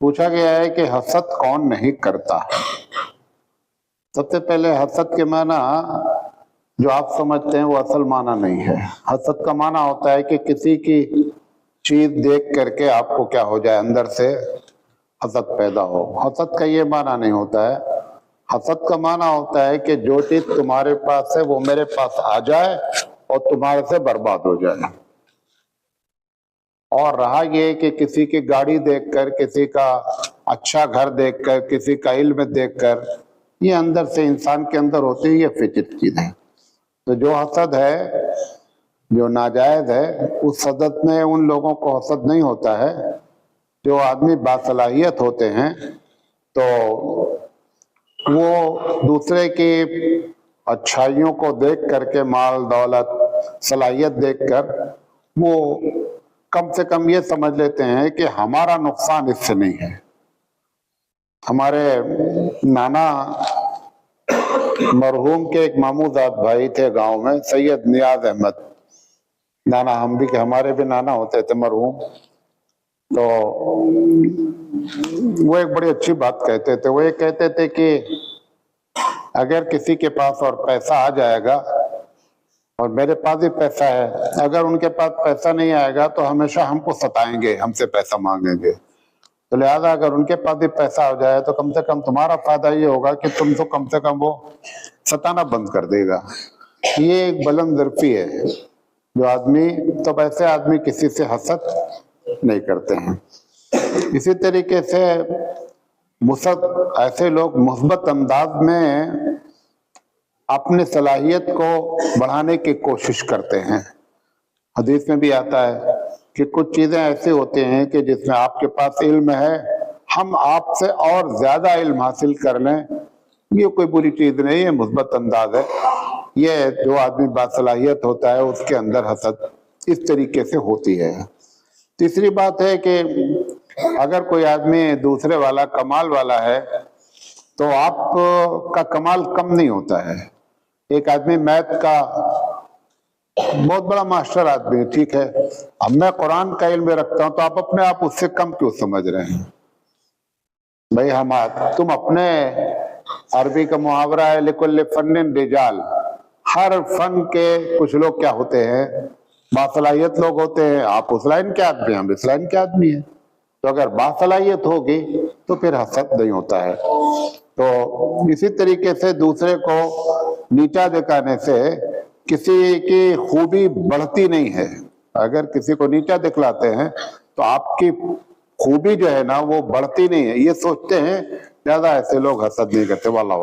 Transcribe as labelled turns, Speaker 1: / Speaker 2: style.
Speaker 1: پوچھا گیا ہے کہ حسد کون نہیں کرتا؟ سب سے پہلے حسد کے معنی جو آپ سمجھتے ہیں وہ اصل معنی نہیں ہے۔ حسد کا معنی ہوتا ہے کہ کسی کی چیز دیکھ کر کے آپ کو کیا ہو جائے، اندر سے حسد پیدا ہو۔ حسد کا یہ معنی نہیں ہوتا ہے۔ حسد کا معنی ہوتا ہے کہ جو چیز تمہارے پاس ہے وہ میرے پاس آ جائے اور تمہارے سے برباد ہو جائے۔ اور رہا یہ کہ کسی کی گاڑی دیکھ کر، کسی کا اچھا گھر دیکھ کر، کسی کا علم دیکھ کر، یہ اندر سے انسان کے اندر ہوتی ہے، یہ فطری چیز ہے۔ تو جو حسد ہے، جو ناجائز ہے، اس حسد میں ان لوگوں کو حسد نہیں ہوتا ہے۔ جو آدمی باصلاحیت ہوتے ہیں تو وہ دوسرے کی اچھائیوں کو دیکھ کر کے، مال دولت صلاحیت دیکھ کر، وہ کم سے کم یہ سمجھ لیتے ہیں کہ ہمارا نقصان اس سے نہیں ہے۔ ہمارے نانا مرحوم کے ایک ماموزاد بھائی تھے گاؤں میں، سید نیاز احمد نانا، ہم بھی کہ ہمارے بھی نانا ہوتے تھے مرحوم۔ تو وہ ایک بڑی اچھی بات کہتے تھے۔ وہ یہ کہتے تھے کہ اگر کسی کے پاس اور پیسہ آ جائے گا، اور میرے پاس بھی پیسہ ہے، اگر ان کے پاس پیسہ نہیں آئے گا تو ہمیشہ ہم کو ستائیں گے، ہم سے پیسہ مانگیں گے۔ تو لہذا اگر ان کے پاس بھی پیسہ ہو جائے تو کم سے کم تمہارا فائدہ یہ ہوگا کہ تم تو کم سے کم وہ ستانا بند کر دے گا۔ یہ ایک بلند ظرفی ہے جو آدمی، تو ایسے آدمی کسی سے حسد نہیں کرتے ہیں۔ اسی طریقے سے ایسے لوگ مثبت انداز میں اپنی صلاحیت کو بڑھانے کی کوشش کرتے ہیں۔ حدیث میں بھی آتا ہے کہ کچھ چیزیں ایسی ہوتی ہیں کہ جس میں آپ کے پاس علم ہے، ہم آپ سے اور زیادہ علم حاصل کر لیں، یہ کوئی بری چیز نہیں ہے، مثبت انداز ہے۔ یہ جو آدمی باصلاحیت ہوتا ہے اس کے اندر حسد اس طریقے سے ہوتی ہے۔ تیسری بات ہے کہ اگر کوئی آدمی دوسرے والا کمال والا ہے تو آپ کا کمال کم نہیں ہوتا ہے۔ ایک آدمی میتھ کا بہت بڑا ماسٹر آدمی ہے، ٹھیک ہے، اب میں قرآن کا علم رکھتا ہوں تو آپ اپنے آپ اس سے کم کیوں سمجھ رہے ہیں؟ بھائی تم اپنے عربی کا محاورہ ہے لکل فن رجال، ہر فن کے کچھ لوگ کیا ہوتے ہیں، باصلاحیت لوگ ہوتے ہیں۔ آپ اس لائن کے آدمی ہیں، ہم اس لائن کے آدمی ہیں۔ تو اگر باصلاحیت ہوگی تو پھر حسد نہیں ہوتا ہے۔ تو اسی طریقے سے دوسرے کو نیچا دکھانے سے کسی کی خوبی بڑھتی نہیں ہے۔ اگر کسی کو نیچا دکھلاتے ہیں تو آپ کی خوبی جو ہے نا وہ بڑھتی نہیں ہے، یہ سوچتے ہیں، زیادہ ایسے لوگ حسد نہیں کرتے۔ واللہ